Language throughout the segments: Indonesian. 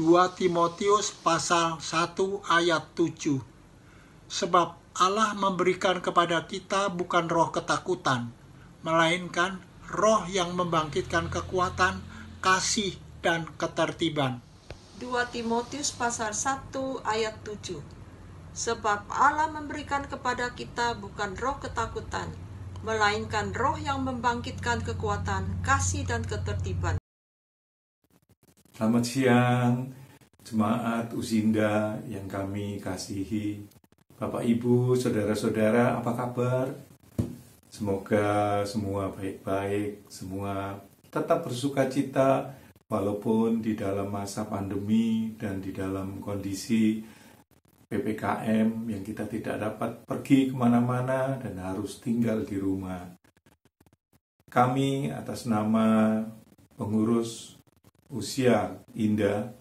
2 Timotius pasal 1 ayat 7. Sebab Allah memberikan kepada kita bukan roh ketakutan, melainkan roh yang membangkitkan kekuatan, kasih, dan ketertiban. 2 Timotius pasal 1 ayat 7. Sebab Allah memberikan kepada kita bukan roh ketakutan, melainkan roh yang membangkitkan kekuatan, kasih, dan ketertiban. Selamat siang, jemaat Usinda yang kami kasihi. Bapak, Ibu, saudara-saudara, apa kabar? Semoga semua baik-baik, semua tetap bersukacita walaupun di dalam masa pandemi dan di dalam kondisi PPKM yang kita tidak dapat pergi kemana-mana dan harus tinggal di rumah. Kami atas nama pengurus Usia Indah,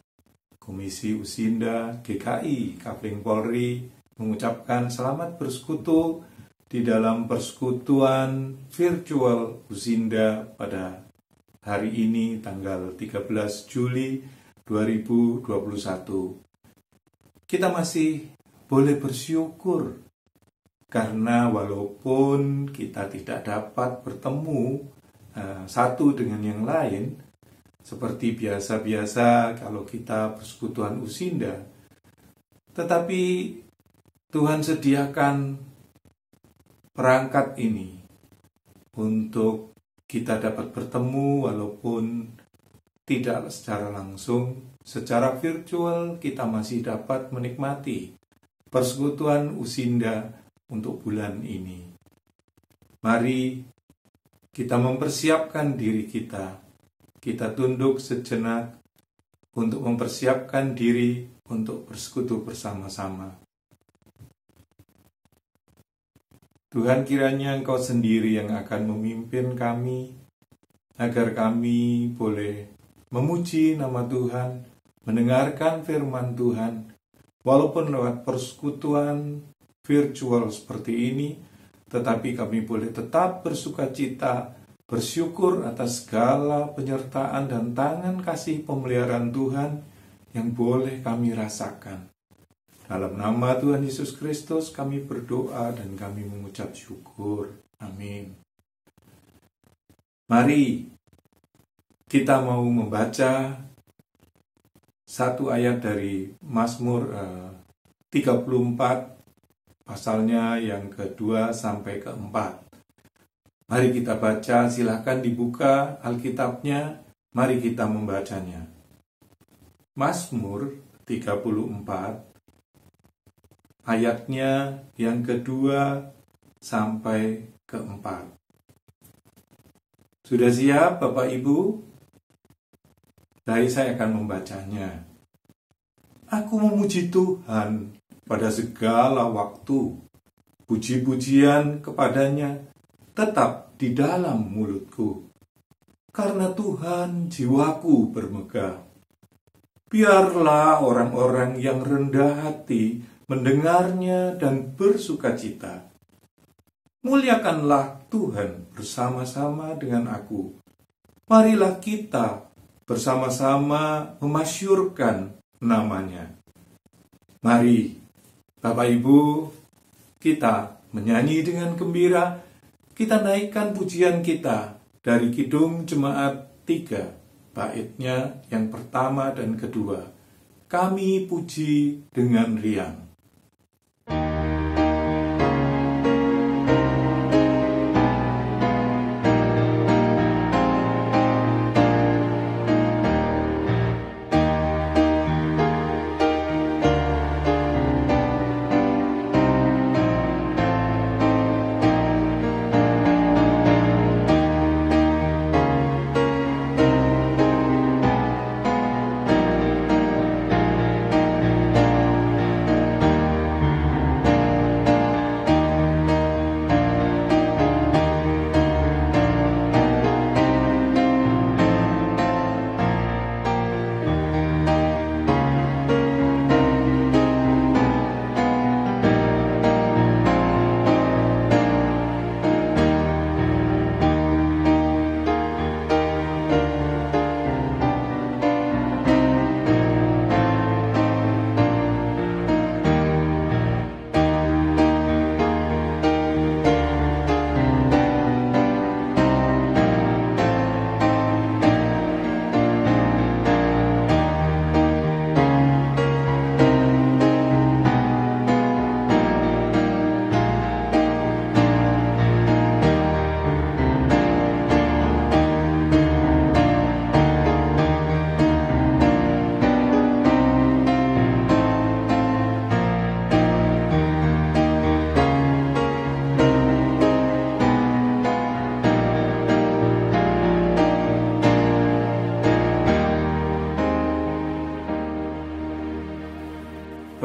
Komisi Usinda, GKI, Kapling Polri, mengucapkan selamat bersekutu di dalam persekutuan virtual Usinda pada hari ini tanggal 13 Juli 2021. Kita masih boleh bersyukur karena walaupun kita tidak dapat bertemu satu dengan yang lain, seperti biasa-biasa kalau kita persekutuan Usinda, tetapi Tuhan sediakan perangkat ini untuk kita dapat bertemu walaupun tidak secara langsung, secara virtual kita masih dapat menikmati persekutuan Usinda untuk bulan ini. Mari kita mempersiapkan diri kita. Kita tunduk sejenak untuk mempersiapkan diri untuk bersekutu bersama-sama. Tuhan, kiranya Engkau sendiri yang akan memimpin kami, agar kami boleh memuji nama Tuhan, mendengarkan firman Tuhan, walaupun lewat persekutuan virtual seperti ini, tetapi kami boleh tetap bersukacita, bersyukur atas segala penyertaan dan tangan kasih pemeliharaan Tuhan yang boleh kami rasakan. Dalam nama Tuhan Yesus Kristus kami berdoa dan kami mengucap syukur. Amin. Mari kita mau membaca satu ayat dari Mazmur 34 pasalnya yang kedua sampai keempat. Mari kita baca, silahkan dibuka Alkitabnya, mari kita membacanya. Mazmur 34, ayatnya yang kedua sampai keempat. Sudah siap Bapak Ibu? Dari saya akan membacanya. Aku memuji Tuhan pada segala waktu, puji-pujian kepadanya tetap di dalam mulutku, karena Tuhan jiwaku bermegah. Biarlah orang-orang yang rendah hati mendengarnya dan bersukacita. Muliakanlah Tuhan bersama-sama dengan aku. Marilah kita bersama-sama memasyurkan namanya. Mari, Bapak Ibu, kita menyanyi dengan gembira. Kita naikkan pujian kita dari Kidung Jemaat 3, baitnya yang pertama dan kedua. Kami puji dengan riang.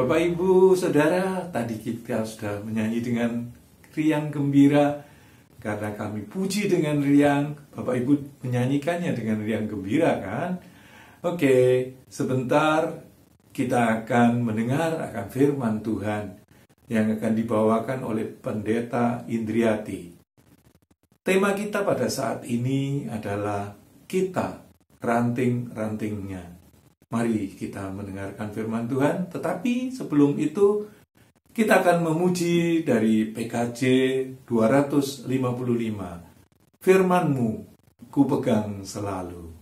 Bapak, Ibu, Saudara, tadi kita sudah menyanyi dengan riang gembira. Karena kami puji dengan riang, Bapak Ibu menyanyikannya dengan riang gembira kan? Oke, sebentar kita akan mendengar akan firman Tuhan yang akan dibawakan oleh Pendeta Indriati. Tema kita pada saat ini adalah kita ranting-rantingnya. Mari kita mendengarkan firman Tuhan, tetapi sebelum itu kita akan memuji dari PKJ 255. Firman-Mu ku pegang selalu.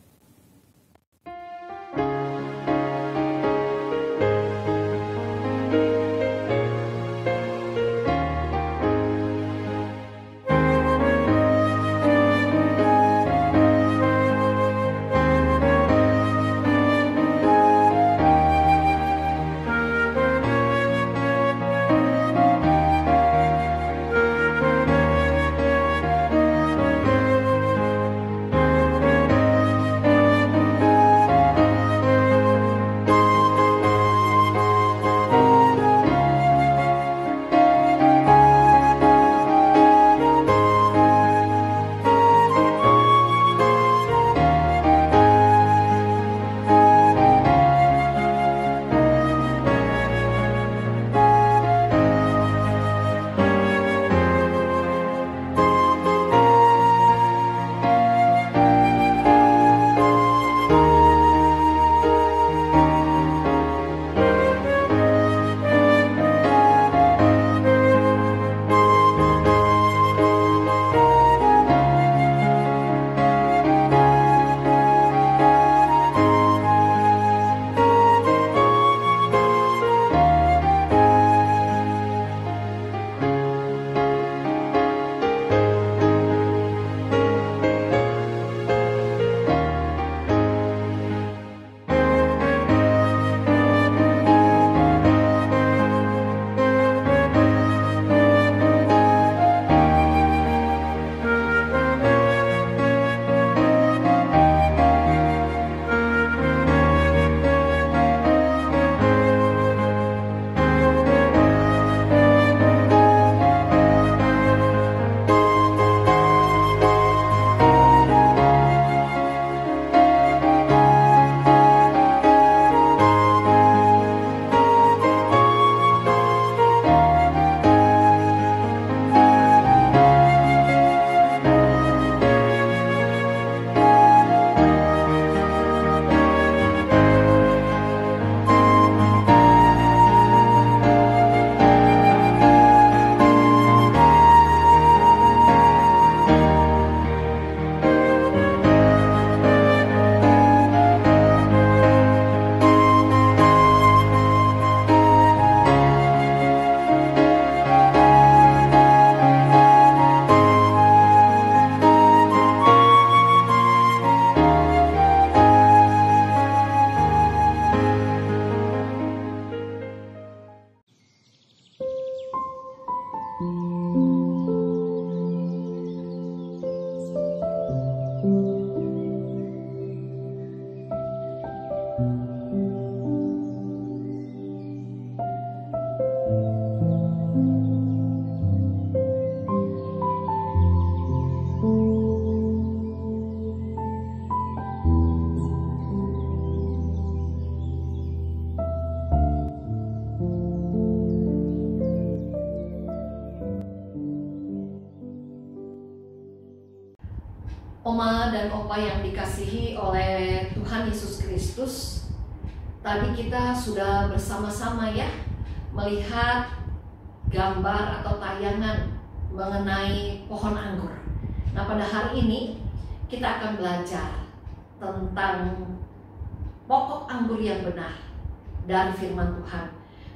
Oma dan Opa yang dikasihi oleh Tuhan Yesus Kristus, tadi kita sudah bersama-sama ya melihat gambar atau tayangan mengenai pohon anggur. Nah, pada hari ini kita akan belajar tentang pokok anggur yang benar dari firman Tuhan.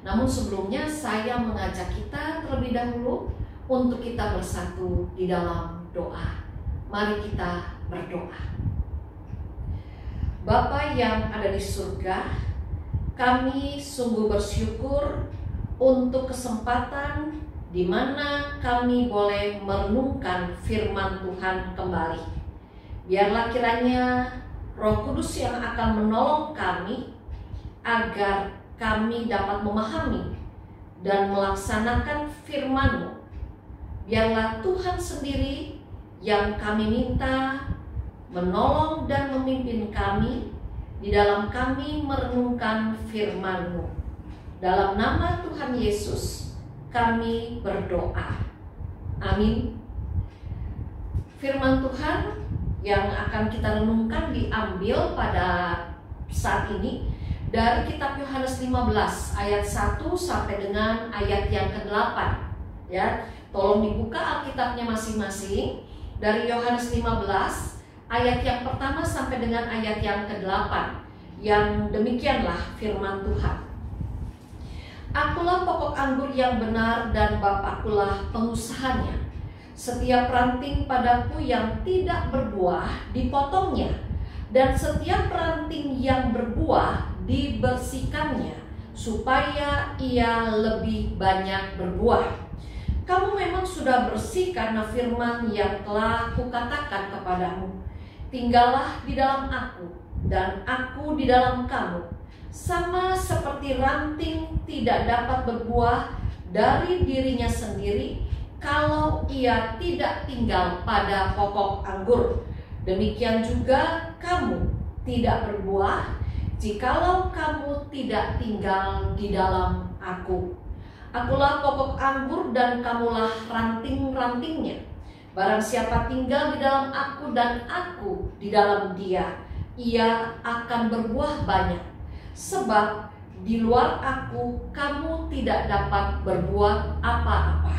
Namun sebelumnya saya mengajak kita terlebih dahulu untuk kita bersatu di dalam doa. Mari kita berdoa. Bapa yang ada di surga, kami sungguh bersyukur untuk kesempatan di mana kami boleh merenungkan firman Tuhan kembali. Biarlah kiranya Roh Kudus yang akan menolong kami agar kami dapat memahami dan melaksanakan firman-Mu. Biarlah Tuhan sendiri yang kami minta menolong dan memimpin kami di dalam kami merenungkan firman-Mu. Dalam nama Tuhan Yesus kami berdoa. Amin. Firman Tuhan yang akan kita renungkan diambil pada saat ini dari kitab Yohanes 15 ayat 1 sampai dengan ayat yang ke-8. Ya, tolong dibuka Alkitabnya masing-masing dari Yohanes 15 ayat yang pertama sampai dengan ayat yang ke-8. Yang demikianlah firman Tuhan. Akulah pokok anggur yang benar dan Bapakkulah pengusahanya. Setiap ranting padaku yang tidak berbuah dipotongnya, dan setiap ranting yang berbuah dibersihkannya, supaya ia lebih banyak berbuah. Kamu memang sudah bersih karena firman yang telah kukatakan kepadamu. Tinggallah di dalam aku, dan aku di dalam kamu. Sama seperti ranting tidak dapat berbuah dari dirinya sendiri kalau ia tidak tinggal pada pokok anggur, demikian juga kamu tidak berbuah jikalau kamu tidak tinggal di dalam aku. Akulah pokok anggur dan kamulah ranting-rantingnya. Barang siapa tinggal di dalam aku dan aku di dalam dia, ia akan berbuah banyak. Sebab di luar aku kamu tidak dapat berbuat apa-apa.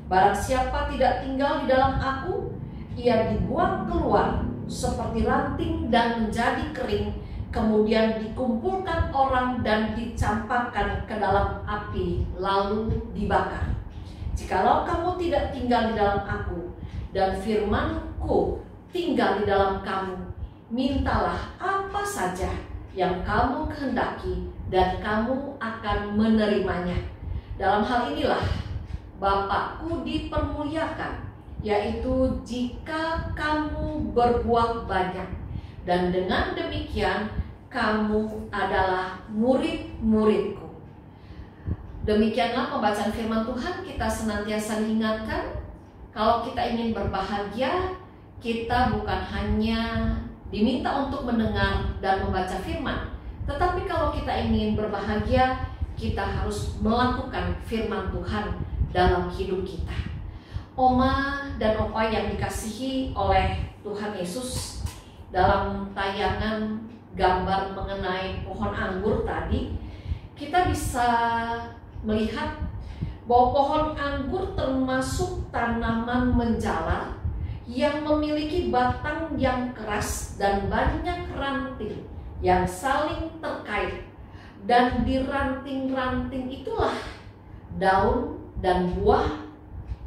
Barang siapa tidak tinggal di dalam aku, ia dibuang keluar seperti ranting dan menjadi kering, kemudian dikumpulkan orang dan dicampakkan ke dalam api, lalu dibakar. Jikalau kamu tidak tinggal di dalam aku, dan firman-Ku tinggal di dalam kamu, mintalah apa saja yang kamu kehendaki, dan kamu akan menerimanya. Dalam hal inilah Bapakku dipermuliakan, yaitu jika kamu berbuah banyak, dan dengan demikian kamu adalah murid-muridku. Demikianlah pembacaan firman Tuhan. Kita senantiasa diingatkan, kalau kita ingin berbahagia, kita bukan hanya diminta untuk mendengar dan membaca firman, tetapi kalau kita ingin berbahagia, kita harus melakukan firman Tuhan dalam hidup kita. Oma dan opa yang dikasihi oleh Tuhan Yesus, dalam tayangan gambar mengenai pohon anggur tadi, kita bisa melihat bahwa pohon anggur termasuk tanaman menjalar yang memiliki batang yang keras dan banyak ranting yang saling terkait, dan di ranting-ranting itulah daun dan buah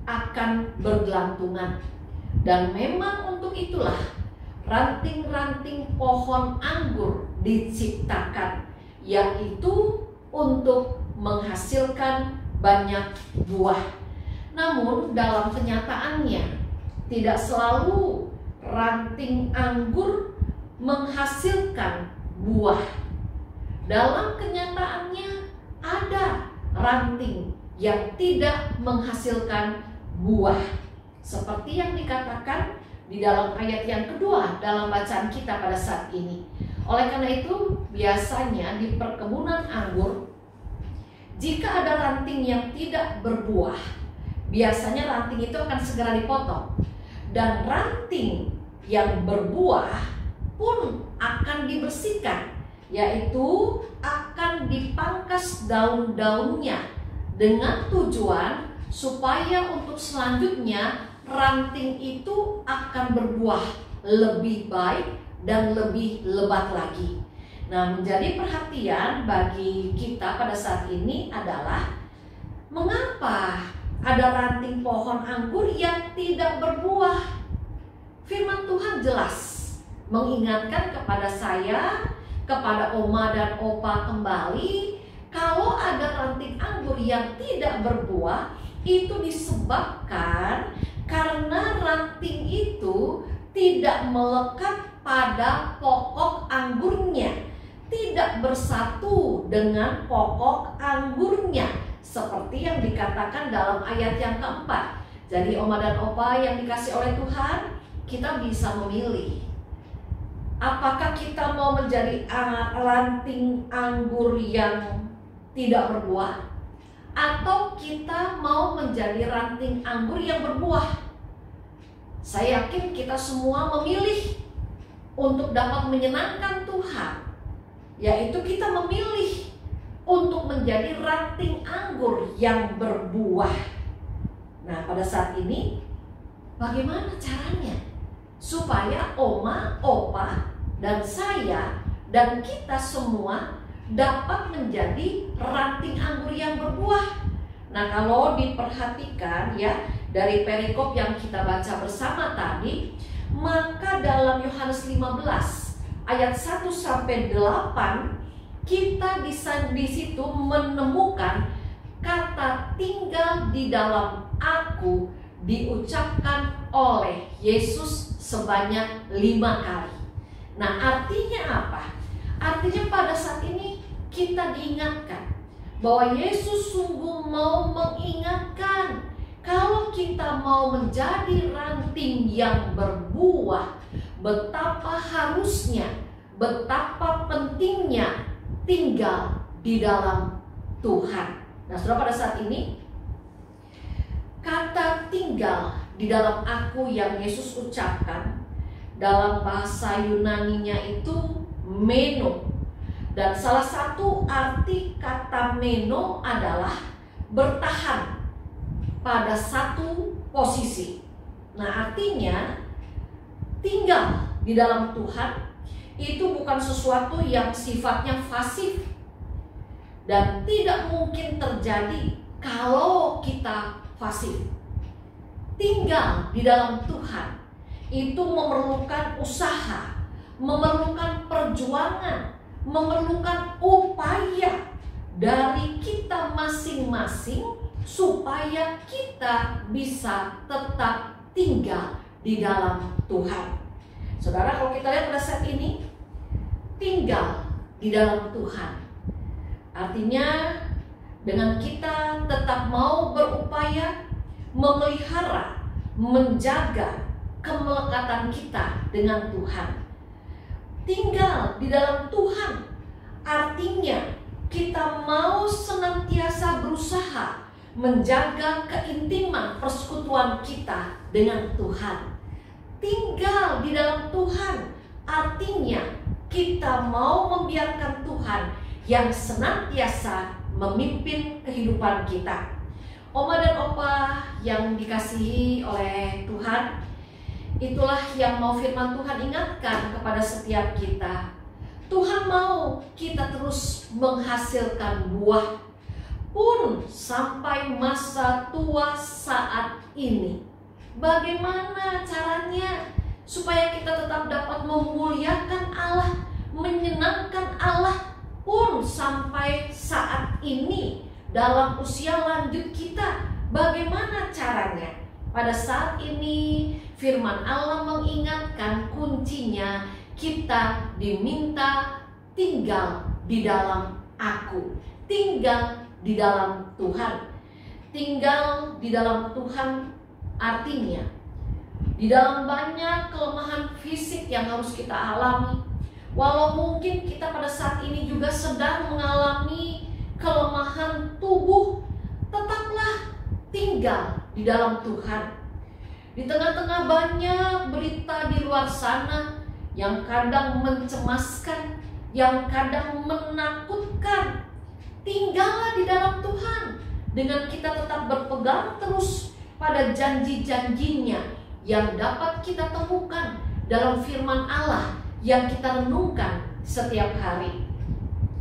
akan bergelantungan. Dan memang untuk itulah ranting-ranting pohon anggur diciptakan, yaitu untuk menghasilkan banyak buah. Namun dalam kenyataannya tidak selalu ranting anggur menghasilkan buah. Dalam kenyataannya ada ranting yang tidak menghasilkan buah, seperti yang dikatakan di dalam ayat yang kedua dalam bacaan kita pada saat ini. Oleh karena itu, biasanya di perkebunan anggur, jika ada ranting yang tidak berbuah, biasanya ranting itu akan segera dipotong, dan ranting yang berbuah pun akan dibersihkan, yaitu akan dipangkas daun-daunnya dengan tujuan supaya untuk selanjutnya ranting itu akan berbuah lebih baik dan lebih lebat lagi. Nah, menjadi perhatian bagi kita pada saat ini adalah mengapa ada ranting pohon anggur yang tidak berbuah. Firman Tuhan jelas mengingatkan kepada saya, kepada oma dan opa kembali, kalau ada ranting anggur yang tidak berbuah, itu disebabkan karena ranting itu tidak melekat pada pokok anggurnya, tidak bersatu dengan pokok anggurnya, seperti yang dikatakan dalam ayat yang keempat. Jadi Oma dan Opa yang dikasih oleh Tuhan, kita bisa memilih. Apakah kita mau menjadi ranting anggur yang tidak berbuah, atau kita mau menjadi ranting anggur yang berbuah? Saya yakin kita semua memilih untuk dapat menyenangkan Tuhan, yaitu kita memilih untuk menjadi ranting anggur yang berbuah. Nah, pada saat ini bagaimana caranya supaya Oma, Opa, dan saya, dan kita semua dapat menjadi ranting anggur yang berbuah? Nah, kalau diperhatikan ya, dari perikop yang kita baca bersama tadi, maka dalam Yohanes 15 ayat 1 sampai 8 kita bisa di situ menemukan kata tinggal di dalam aku diucapkan oleh Yesus sebanyak 5 kali. Nah, artinya apa? Artinya pada saat ini kita diingatkan bahwa Yesus sungguh mau mengingatkan, kalau kita mau menjadi ranting yang berbuah, betapa harusnya, betapa pentingnya tinggal di dalam Tuhan. Nah, saudara, pada saat ini kata tinggal di dalam aku yang Yesus ucapkan dalam bahasa Yunaninya itu meno. Dan salah satu arti kata meno adalah bertahan pada satu posisi. Nah, artinya tinggal di dalam Tuhan itu bukan sesuatu yang sifatnya pasif dan tidak mungkin terjadi kalau kita pasif. Tinggal di dalam Tuhan itu memerlukan usaha, memerlukan perjuangan, memerlukan upaya dari kita masing-masing supaya kita bisa tetap tinggal di dalam Tuhan. Saudara, kalau kita lihat pada saat ini, tinggal di dalam Tuhan artinya dengan kita tetap mau berupaya memelihara, menjaga kemelekatan kita dengan Tuhan. Tinggal di dalam Tuhan artinya kita mau senantiasa berusaha menjaga keintiman persekutuan kita dengan Tuhan. Tinggal di dalam Tuhan artinya kita mau membiarkan Tuhan yang senantiasa memimpin kehidupan kita. Oma dan Opa yang dikasihi oleh Tuhan, itulah yang mau firman Tuhan ingatkan kepada setiap kita. Tuhan mau kita terus menghasilkan buah pun sampai masa tua saat ini. Bagaimana caranya supaya kita tetap dapat memuliakan Allah, menyenangkan Allah pun sampai saat ini dalam usia lanjut kita? Bagaimana caranya? Pada saat ini firman Allah mengingatkan kuncinya kita diminta tinggal di dalam aku, tinggal di dalam Tuhan. Tinggal di dalam Tuhan artinya di dalam banyak kelemahan fisik yang harus kita alami. Walau mungkin kita pada saat ini juga sedang mengalami kelemahan tubuh, tetaplah tinggal di dalam Tuhan. Di tengah-tengah banyak berita di luar sana yang kadang mencemaskan, yang kadang menakutkan, tinggallah di dalam Tuhan dengan kita tetap berpegang terus pada janji-janjinya yang dapat kita temukan dalam firman Allah yang kita renungkan setiap hari.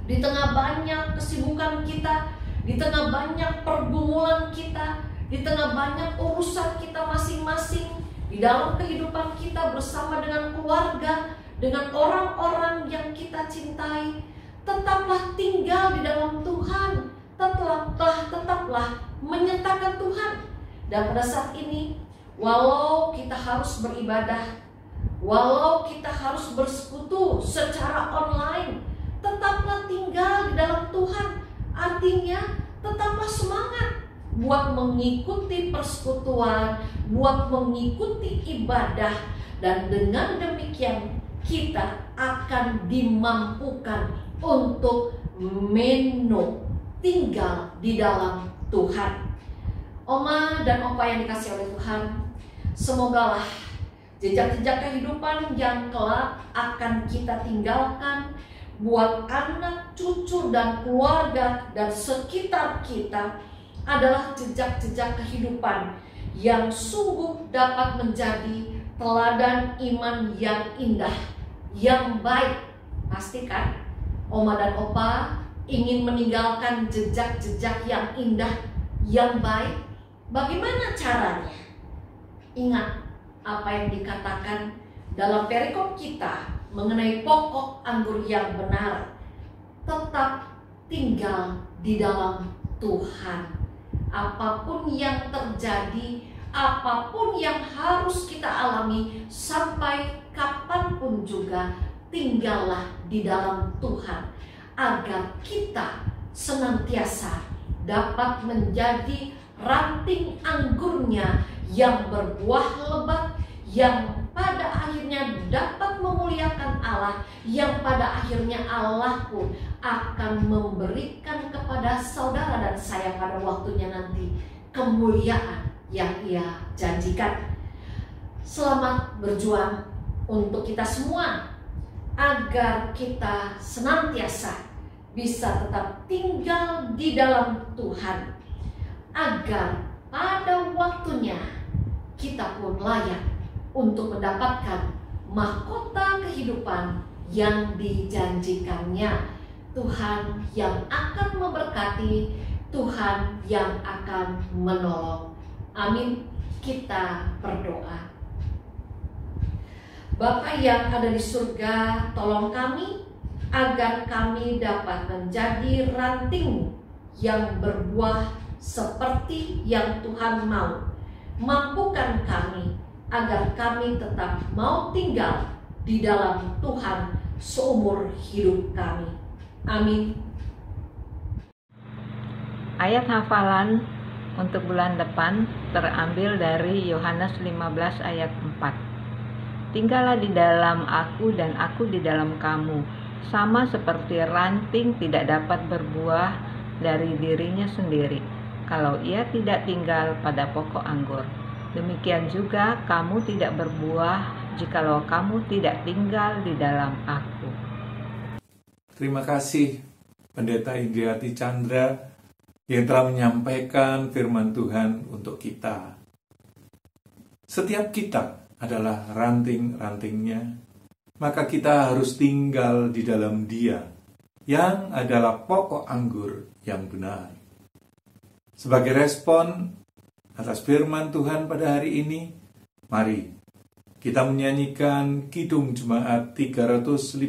Di tengah banyak kesibukan kita, di tengah banyak pergumulan kita, di tengah banyak urusan kita masing-masing, di dalam kehidupan kita bersama dengan keluarga, dengan orang-orang yang kita cintai, tetaplah tinggal di dalam Tuhan, tetaplah menyertakan Tuhan. Dan pada saat ini, walau kita harus beribadah, walau kita harus bersekutu secara online, tetap tetaplah tinggal di dalam Tuhan. Artinya tetaplah semangat buat mengikuti persekutuan, buat mengikuti ibadah, dan dengan demikian kita akan dimampukan untuk tinggal di dalam Tuhan. Oma dan opa yang dikasih oleh Tuhan, semogalah jejak-jejak kehidupan yang kelak akan kita tinggalkan buat anak, cucu, dan keluarga dan sekitar kita adalah jejak-jejak kehidupan yang sungguh dapat menjadi teladan iman yang indah, yang baik. Pastikan Oma dan Opa ingin meninggalkan jejak-jejak yang indah, yang baik. Bagaimana caranya? Ingat apa yang dikatakan dalam perikop kita mengenai pokok anggur yang benar. Tetap tinggal di dalam Tuhan. Apapun yang terjadi, apapun yang harus kita alami, sampai kapanpun juga, tinggallah di dalam Tuhan, agar kita senantiasa dapat menjadi ranting anggurnya yang berbuah lebat, yang pada akhirnya dapat memuliakan Allah, yang pada akhirnya Allah pun akan memberikan kepada saudara dan saya pada waktunya nanti kemuliaan yang Ia janjikan. Selamat berjuang untuk kita semua, agar kita senantiasa bisa tetap tinggal di dalam Tuhan, agar pada waktunya kita pun layak untuk mendapatkan mahkota kehidupan yang dijanjikannya. Tuhan yang akan memberkati, Tuhan yang akan menolong. Amin. Kita berdoa. Bapa yang ada di surga, tolong kami agar kami dapat menjadi ranting yang berbuah seperti yang Tuhan mau. Mampukan kami agar kami tetap mau tinggal di dalam Tuhan seumur hidup kami. Amin. Ayat hafalan untuk bulan depan terambil dari Yohanes 15 ayat 4. Tinggallah di dalam aku dan aku di dalam kamu, sama seperti ranting tidak dapat berbuah dari dirinya sendiri kalau ia tidak tinggal pada pokok anggur. Demikian juga kamu tidak berbuah jikalau kamu tidak tinggal di dalam aku. Terima kasih Pendeta Indriati Chandra yang telah menyampaikan firman Tuhan untuk kita. Setiap kita adalah ranting-rantingnya, maka kita harus tinggal di dalam Dia yang adalah pokok anggur yang benar. Sebagai respon atas firman Tuhan pada hari ini, mari kita menyanyikan Kidung Jemaat 356,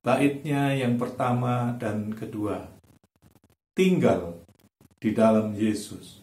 baitnya yang pertama dan kedua. Tinggal di dalam Yesus.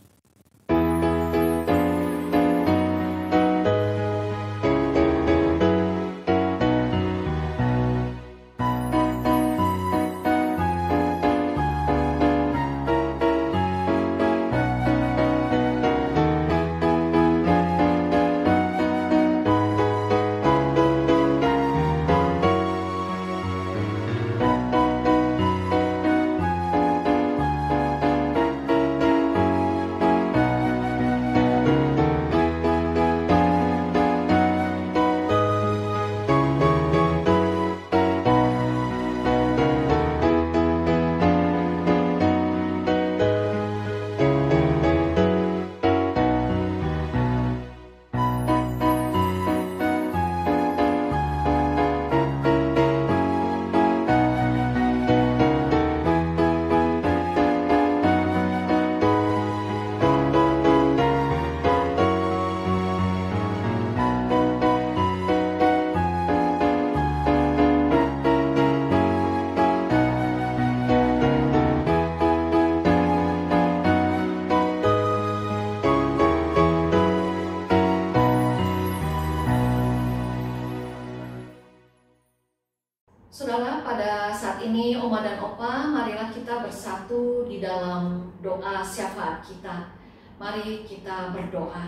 Saudara, pada saat ini Oma dan Opa, marilah kita bersatu di dalam doa syafaat kita. Mari kita berdoa.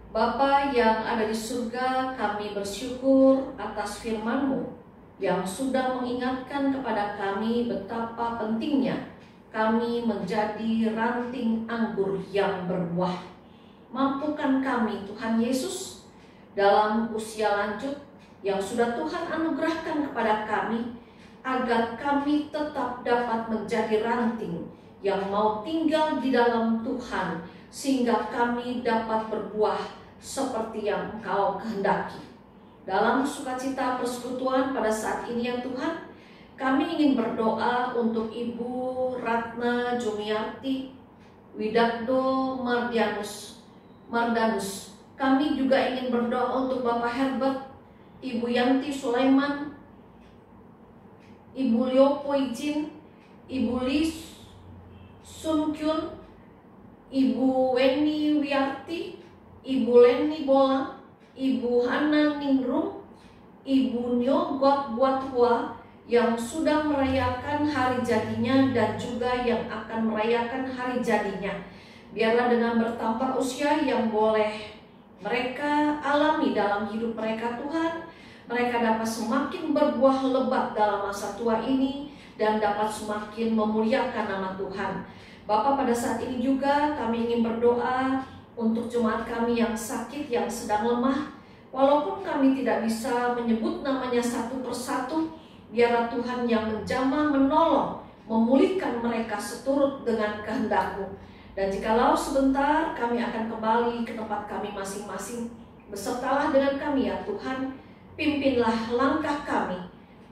Bapa yang ada di surga, kami bersyukur atas firman-Mu yang sudah mengingatkan kepada kami betapa pentingnya kami menjadi ranting anggur yang berbuah. Mampukan kami, Tuhan Yesus, dalam usia lanjut yang sudah Tuhan anugerahkan kepada kami, agar kami tetap dapat menjadi ranting yang mau tinggal di dalam Tuhan, sehingga kami dapat berbuah seperti yang Engkau kehendaki. Dalam sukacita persekutuan pada saat ini ya Tuhan, kami ingin berdoa untuk Ibu Ratna Jumiarti Widakdo Mardanus. Kami juga ingin berdoa untuk Bapak Herbert, Ibu Yanti Sulaiman, Ibu Liopo Ijin, Ibu Lis Sunkyun, Ibu Weni Wiarti, Ibu Leni Bolang, Ibu Hana Ningrum, Ibu Nyogot Buathua yang sudah merayakan hari jadinya dan juga yang akan merayakan hari jadinya. Biarlah dengan bertambah usia yang boleh mereka alami dalam hidup mereka Tuhan, mereka dapat semakin berbuah lebat dalam masa tua ini dan dapat semakin memuliakan nama Tuhan. Bapa, pada saat ini juga kami ingin berdoa untuk jemaat kami yang sakit, yang sedang lemah. Walaupun kami tidak bisa menyebut namanya satu persatu, biarlah Tuhan yang menjamah, menolong, memulihkan mereka seturut dengan kehendak-Mu. Dan jikalau sebentar kami akan kembali ke tempat kami masing-masing, besertalah dengan kami ya Tuhan, pimpinlah langkah kami,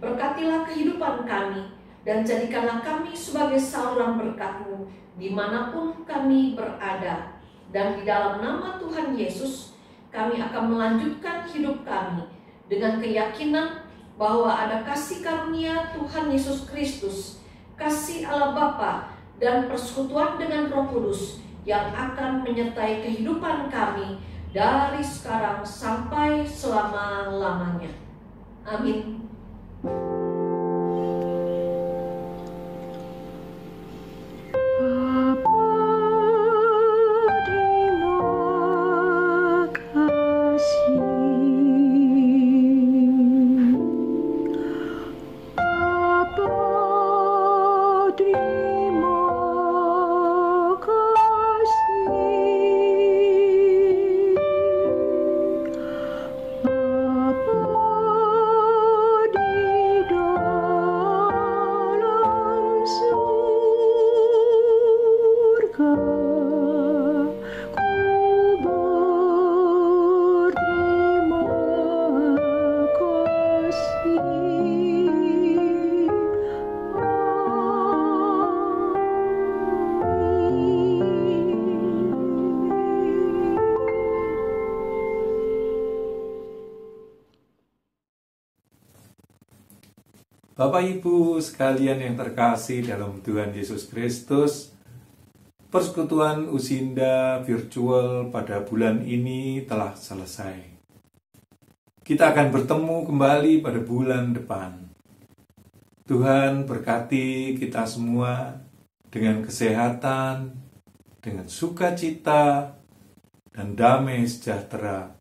berkatilah kehidupan kami, dan jadikanlah kami sebagai saluran berkat-Mu dimanapun kami berada. Dan di dalam nama Tuhan Yesus, kami akan melanjutkan hidup kami dengan keyakinan bahwa ada kasih karunia Tuhan Yesus Kristus, kasih Allah Bapa, dan persekutuan dengan Roh Kudus yang akan menyertai kehidupan kami dari sekarang sampai selama-lamanya. Amin. Bapak Ibu sekalian yang terkasih dalam Tuhan Yesus Kristus, persekutuan Usinda virtual pada bulan ini telah selesai. Kita akan bertemu kembali pada bulan depan. Tuhan berkati kita semua dengan kesehatan, dengan sukacita, dan damai sejahtera.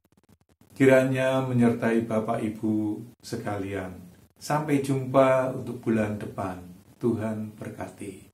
Kiranya menyertai Bapak Ibu sekalian. Sampai jumpa untuk bulan depan. Tuhan berkati.